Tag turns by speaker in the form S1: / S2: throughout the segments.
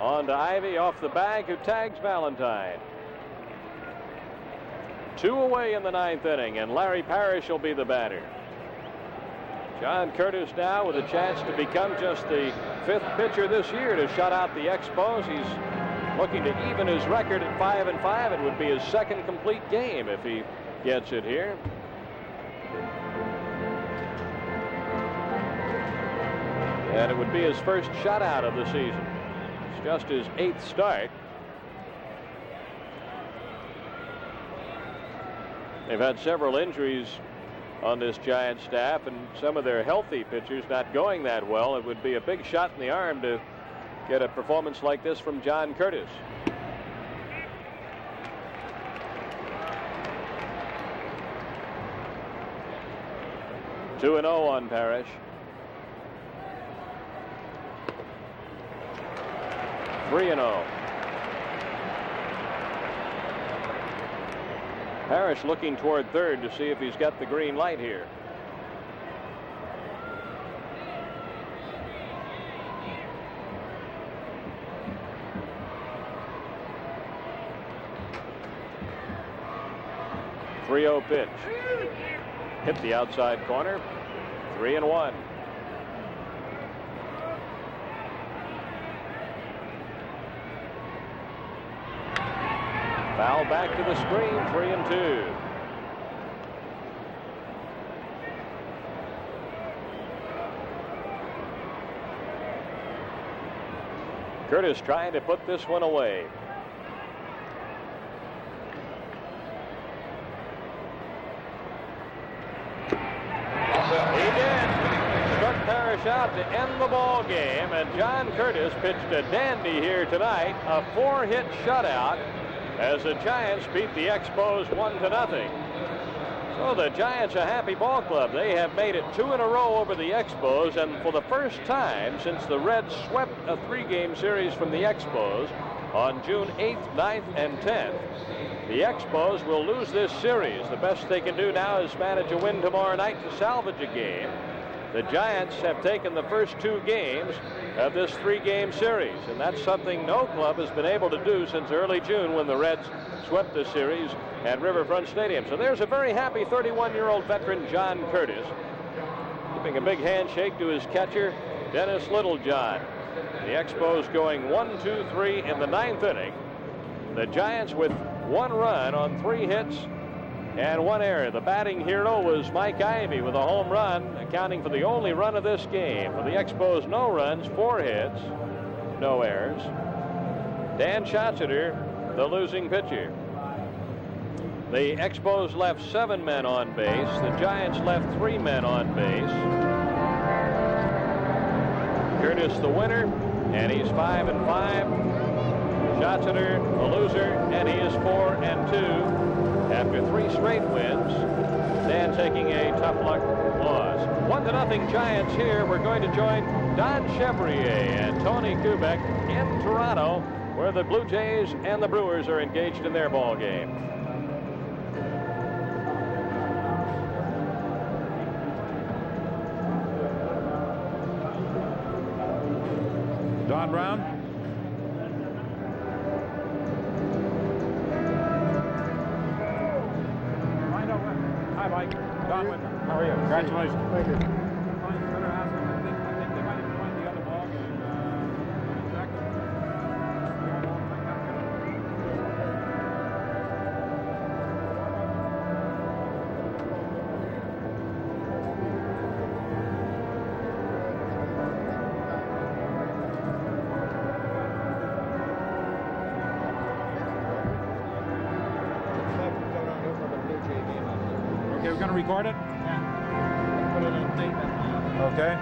S1: On to Ivy off the bag, who tags Valentine. 2 away in the 9th inning, and Larry Parrish will be the batter. John Curtis now with a chance to become just the 5th pitcher this year to shut out the Expos. He's looking to even his record at 5-5. It would be his 2nd complete game if he gets it here. And it would be his first shutout of the season. It's just his 8th start. They've had several injuries on this Giant staff, and some of their healthy pitchers not going that well. It would be a big shot in the arm to get a performance like this from John Curtis. Two and 0 on Parrish. Three and 0. Parrish looking toward third to see if he's got the green light here. .30 pitch. Hit the outside corner. 3-1. Foul back to the screen. 3-2. Curtis trying to put this one away. He did. Struck Parrish out to end the ball game, and John Curtis pitched a dandy here tonight. A 4-hit shutout as the Giants beat the Expos 1-0. So the Giants a happy ball club. They have made it 2 in a row over the Expos, and for the first time since the Reds swept a 3-game series from the Expos on June 8th, 9th, and 10th, the Expos will lose this series. The best they can do now is manage a win tomorrow night to salvage a game. The Giants have taken the first 2 games of this 3-game series, and that's something no club has been able to do since early June when the Reds swept the series at Riverfront Stadium. So there's a very happy 31-year-old veteran, John Curtis, giving a big handshake to his catcher, Dennis Littlejohn. The Expos going 1-2-3 in the 9th inning. The Giants with 1 run on 3 hits and 1 error. The batting hero was Mike Ivy with a home run, accounting for the only run of this game. For the Expos, no runs, 4 hits, no errors. Dan Schatzeder, the losing pitcher. The Expos left 7 men on base. The Giants left 3 men on base. Curtis the winner, and he's 5-5. Schatzeder the loser, and he is 4-2. After 3 straight wins, Dan taking a tough luck loss. 1-0 Giants here. We're going to join Don Chevrier and Tony Kubek in Toronto, where the Blue Jays and the Brewers are engaged in their ball game.
S2: Don Brown. Hi, Mike. Don Whitman. How are you? Congratulations.
S3: Thank you.
S2: I think they might have joined the other ball game. Okay, we're going to record it?
S3: Yeah. Put it on tape.
S2: Okay.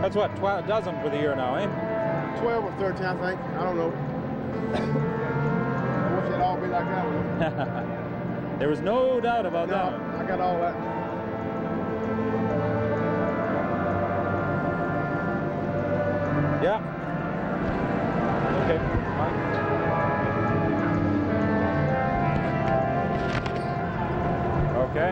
S2: That's what, 12 dozen for the year now, eh?
S3: 12 or 13, I think. I don't know. I wish it'd all be like that one.
S2: There was no doubt about
S3: No,
S2: that.
S3: I got all that.
S2: Yeah. Okay. Fine. Okay.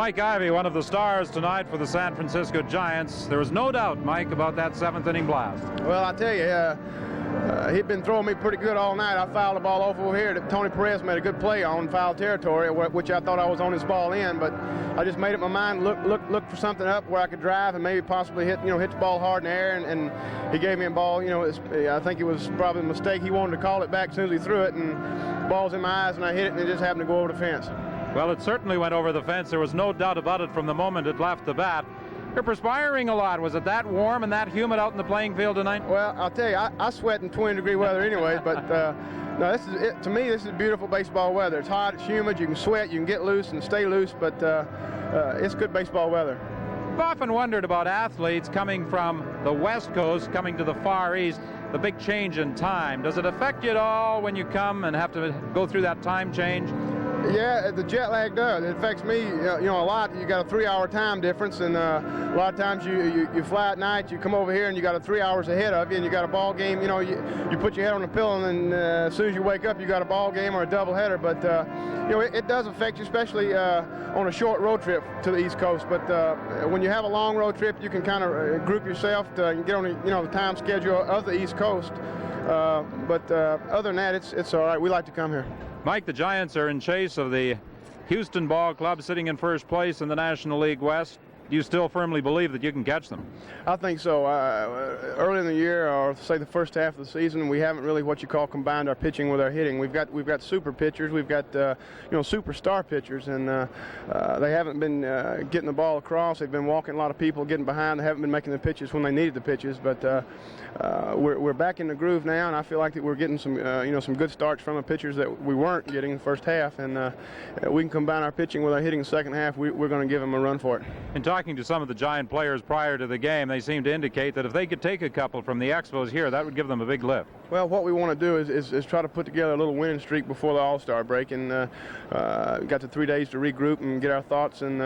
S2: Mike Ivey, one of the stars tonight for the San Francisco Giants. There was no doubt, Mike, about that seventh inning blast.
S3: Well, I tell you, he'd been throwing me pretty good all night. I fouled the ball over here that Tony Perez made a good play on foul territory, which I thought I was on his ball in, but I just made up my mind, look for something up where I could drive and maybe possibly hit the ball hard in the air, and he gave me a ball. I think it was probably a mistake. He wanted to call it back as soon as he threw it, and the ball's in my eyes, and I hit it, and it just happened to go over the fence.
S2: Well, it certainly went over the fence. There was no doubt about it from the moment it left the bat. You're perspiring a lot. Was it that warm and that humid out in the playing field tonight?
S3: Well, I'll tell you, I sweat in 20-degree weather anyway, but no, this is it. To me, this is beautiful baseball weather. It's hot, it's humid, you can sweat, you can get loose and stay loose, but it's good baseball weather.
S2: I've often wondered about athletes coming from the West Coast, coming to the Far East, the big change in time. Does it affect you at all when you come and have to go through that time change?
S3: Yeah, the jet lag does. It affects me, a lot. You got a 3-hour time difference, and a lot of times you fly at night, you come over here, and you got 3 hours ahead of you, and you got a ball game. You put your head on the pillow, and then as soon as you wake up, you got a ball game or a doubleheader. But it does affect you, especially on a short road trip to the East Coast. But when you have a long road trip, you can kind of group yourself to get on the time schedule of the East Coast. But other than that, it's all right. We like to come here.
S2: Mike, the Giants are in chase of the Houston Ball Club, sitting in first place in the National League West. Do you still firmly believe that you can catch them?
S3: I think so. Early in the year, or say the first half of the season, we haven't really what you call combined our pitching with our hitting. We've got super pitchers, we've got superstar pitchers, and they haven't been getting the ball across. They've been walking a lot of people, getting behind. They haven't been making the pitches when they needed the pitches. But we're back in the groove now, and I feel like that we're getting some some good starts from the pitchers that we weren't getting in the first half, and we can combine our pitching with our hitting in the second half. We're going to give them a run for it.
S2: In talking to some of the Giant players prior to the game, they seem to indicate that if they could take a couple from the Expos here, that would give them a big lift.
S3: Well, what we want to do is try to put together a little winning streak before the All-Star break, and got the 3 days to regroup and get our thoughts and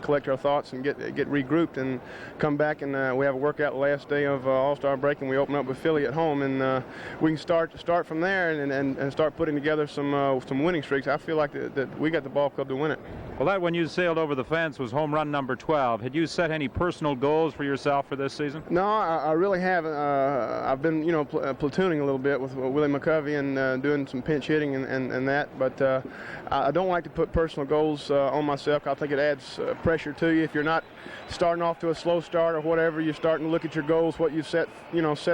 S3: collect our thoughts and get regrouped and come back, and we have a workout the last day of All-Star break, and we open up with Philly at home, and we can start from there and start putting together some winning streaks. I feel like that we got the ball club to win it.
S2: Well, that when you sailed over the fence was home run number 12. Had you set any personal goals for yourself for this season?
S3: No, I really haven't. I've been, platooning a little bit with Willie McCovey and doing some pinch hitting and that. But I don't like to put personal goals on myself. I think it adds pressure to you if you're not starting off to a slow start or whatever. You're starting to look at your goals, what you've set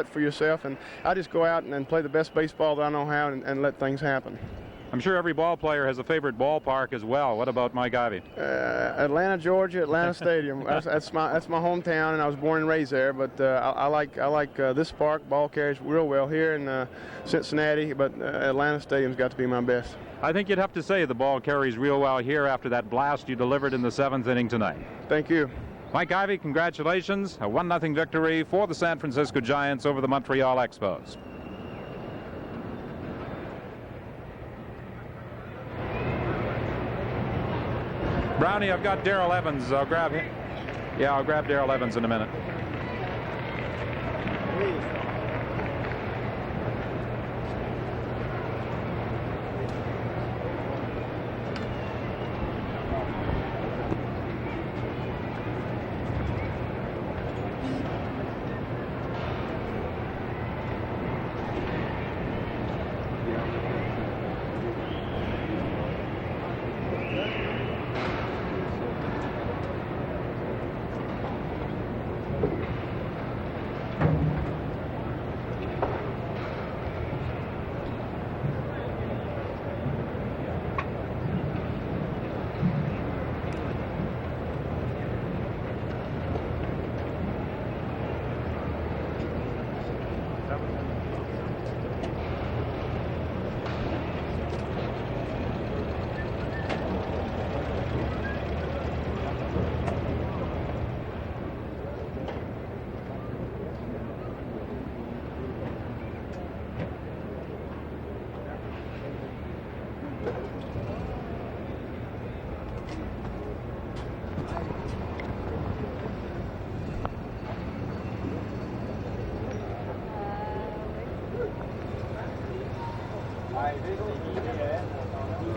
S3: for yourself. And I just go out and play the best baseball that I know how and let things happen.
S2: I'm sure every ball player has a favorite ballpark as well. What about Mike Ivey?
S3: Atlanta, Georgia, Atlanta Stadium. That's my hometown, and I was born and raised there. But I like this park. Ball carries real well here in Cincinnati, but Atlanta Stadium's got to be my best.
S2: I think you'd have to say the ball carries real well here after that blast you delivered in the 7th inning tonight.
S3: Thank you.
S2: Mike Ivey, congratulations. A 1-0 victory for the San Francisco Giants over the Montreal Expos. Brownie, I've got Darrell Evans. I'll grab him. Yeah, I'll grab Darrell Evans in a minute.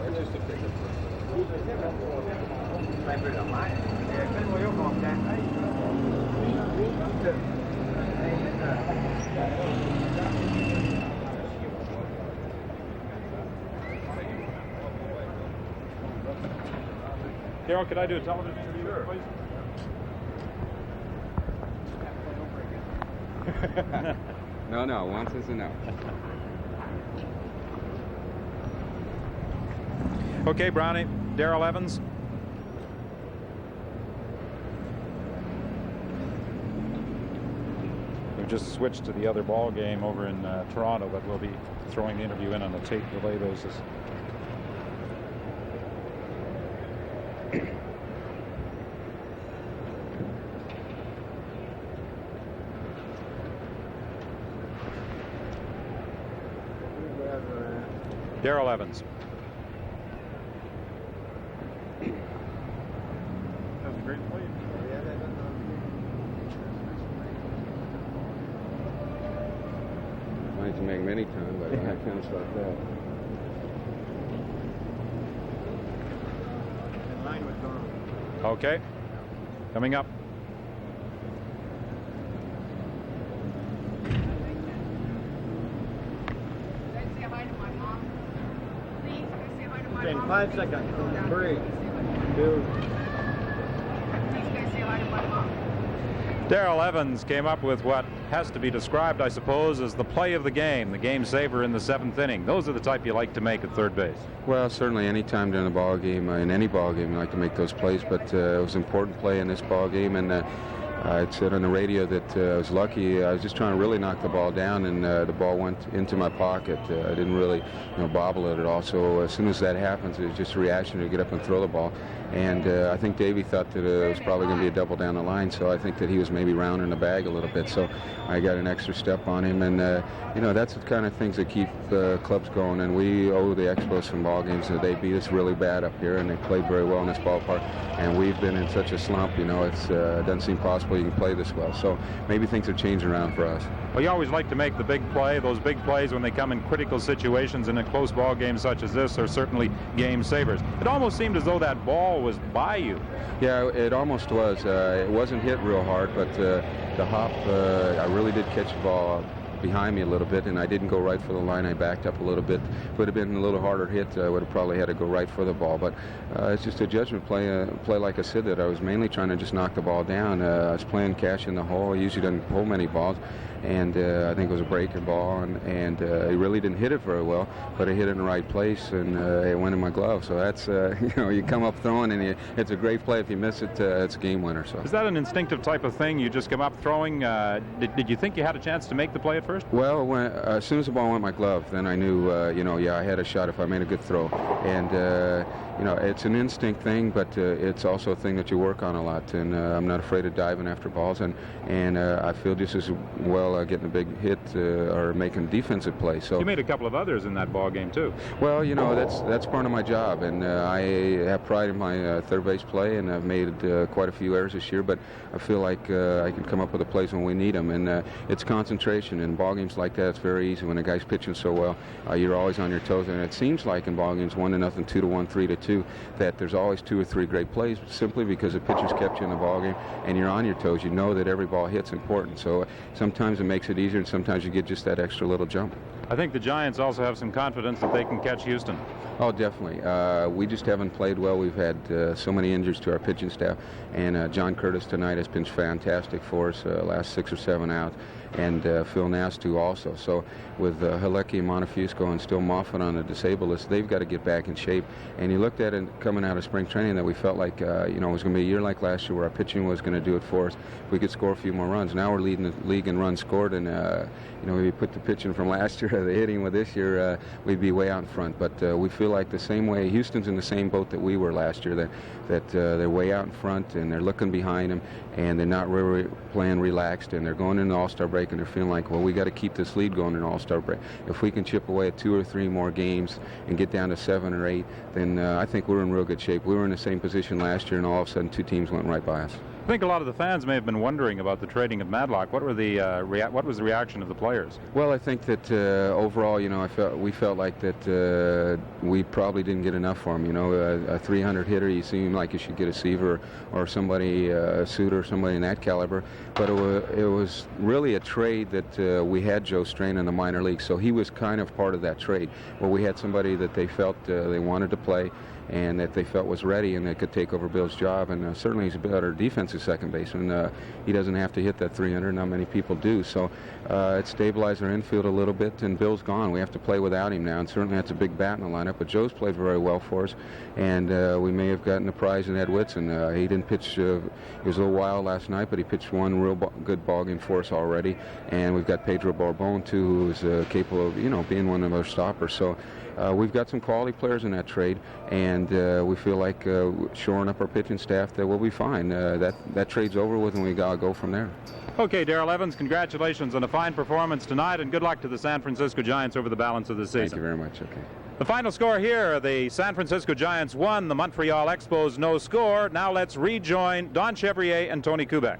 S3: It's just a picture.
S2: Daryl, could I do a television interview, please?
S4: No, once is enough.
S2: Okay, Brownie. Daryl Evans. We've just switched to the other ball game over in Toronto, but we'll be throwing the interview in on the tape delay basis. Daryl Evans. That was a great play.
S4: Wanted to make many times, but I can't start that.
S2: Okay. Coming up.
S3: In 5 seconds. 3, 2.
S2: Daryl Evans came up with what has to be described, I suppose, as the play of the game saver in the 7th inning. Those are the type you like to make at third base.
S4: Well, certainly any time during the ball game, in any ball game, you like to make those plays, but it was an important play in this ball game, and I'd said on the radio that I was lucky. I was just trying to really knock the ball down, and the ball went into my pocket. I didn't really, bobble it at all. So as soon as that happens, it's just a reaction to get up and throw the ball. And I think Davey thought that it was probably going to be a double down the line, so I think that he was maybe rounding the bag a little bit. So I got an extra step on him, and that's the kind of things that keep clubs going. And we owe the Expos some ball games. That they beat us really bad up here, and they played very well in this ballpark. And we've been in such a slump. It doesn't seem possible you can play this well. So maybe things are changing around for us.
S2: Well, you always like to make the big play. Those big plays, when they come in critical situations in a close ball game such as this, are certainly game savers. It almost seemed as though that ball was by you.
S4: Yeah, it almost was. It wasn't hit real hard, but the hop, I really did catch the ball behind me a little bit, and I didn't go right for the line. I backed up a little bit. Would have been a little harder hit. I would have probably had to go right for the ball, but it's just a judgment play. Play like I said, that I was mainly trying to just knock the ball down. I was playing cash in the hole. I usually don't pull many balls, and I think it was a breaker ball, and he really didn't hit it very well, but I hit it in the right place, and it went in my glove. So that's, you come up throwing, and it's a great play. If you miss it, it's a game winner. So
S2: is that an instinctive type of thing? You just come up throwing? Did you think you had a chance to make the play at first?
S4: Well, as soon as the ball went in my glove, then I knew, I had a shot if I made a good throw. And, it's an instinct thing, but it's also a thing that you work on a lot. And I'm not afraid of diving after balls. And I feel just as well getting a big hit or making defensive play. So
S2: you made a couple of others in that ball game too.
S4: Well, that's part of my job, and I have pride in my third base play, and I've made quite a few errors this year. But I feel like I can come up with the plays when we need them, and it's concentration. In ball games like that, it's very easy when a guy's pitching so well. You're always on your toes, and it seems like in ball games 1-0, 2-1, 3-2, that there's always 2 or 3 great plays, simply because the pitcher's kept you in the ball game, and you're on your toes. You know that every ball hit's important. So sometimes it makes it easier, and sometimes you get just that extra little jump.
S2: I think the Giants also have some confidence that they can catch Houston.
S4: Oh, definitely. We just haven't played well. We've had so many injuries to our pitching staff, and John Curtis tonight has been fantastic for us, last 6 or 7 out, and Phil Nastu also. So with Halecki, Montefusco, and still Moffat on the disabled list, they've got to get back in shape. And you looked at it coming out of spring training that we felt like, it was going to be a year like last year where our pitching was going to do it for us. We could score a few more runs. Now we're leading the league in runs scored, and if we put the pitching from last year, the hitting with this year, we'd be way out in front. But we feel like the same way Houston's in the same boat that we were last year, that they're way out in front, and they're looking behind them, and they're not really playing relaxed, and they're going into the All-Star break, and they're feeling like, well, we got to keep this lead going in the All-Star break. If we can chip away at 2 or 3 more games and get down to 7 or 8, then I think we're in real good shape. We were in the same position last year, and all of a sudden 2 teams went right by us.
S2: I think a lot of the fans may have been wondering about the trading of Madlock. What was the reaction of the players?
S4: Well, I think that overall, you know, we felt like that we probably didn't get enough for him. You know, a 300 hitter, you seem like you should get a Seaver or somebody, a Suter, somebody in that caliber. But it was really a trade that we had Joe Strain in the minor leagues, so he was kind of part of that trade where we had somebody that they felt they wanted to play and that they felt was ready and that could take over Bill's job. And certainly he's a better defensive second baseman. He doesn't have to hit that 300. Not many people do. So it stabilized our infield a little bit, and Bill's gone. We have to play without him now, and certainly that's a big bat in the lineup. But Joe's played very well for us, and we may have gotten a prize in Ed Whitson. He didn't pitch. He was a little wild last night, but he pitched one real good ball game for us already. And we've got Pedro Barbon, too, who's capable of, you know, being one of our stoppers. So we've got some quality players in that trade, and we feel like shoring up our pitching staff, that we'll be fine. That trade's over with, and we gotta go from there.
S2: Okay, Darrell Evans, congratulations on a fine performance tonight, and good luck to the San Francisco Giants over the balance of the season.
S4: Thank you very much. Okay.
S2: The final score here, the San Francisco Giants won, the Montreal Expos no score. Now let's rejoin Don Chevrier and Tony Kubek.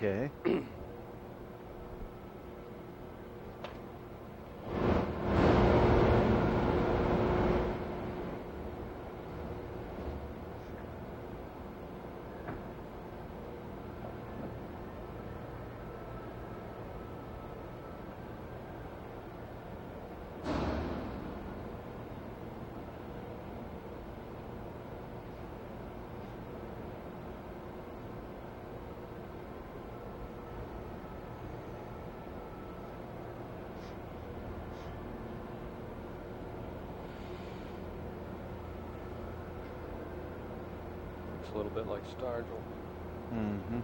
S5: Okay.
S1: It's a little bit like Stargell.
S5: Mm-hmm.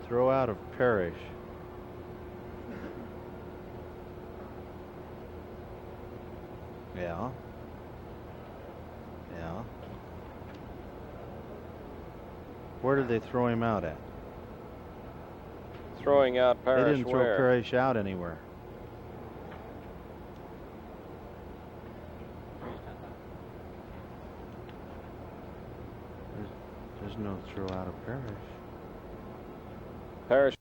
S5: Throw out of Parrish. Yeah. Yeah. Where did they throw him out at?
S1: Throwing out Parrish.
S5: They didn't throw
S1: where?
S5: Parrish out anywhere. There's no throw out of Parrish.
S1: Parrish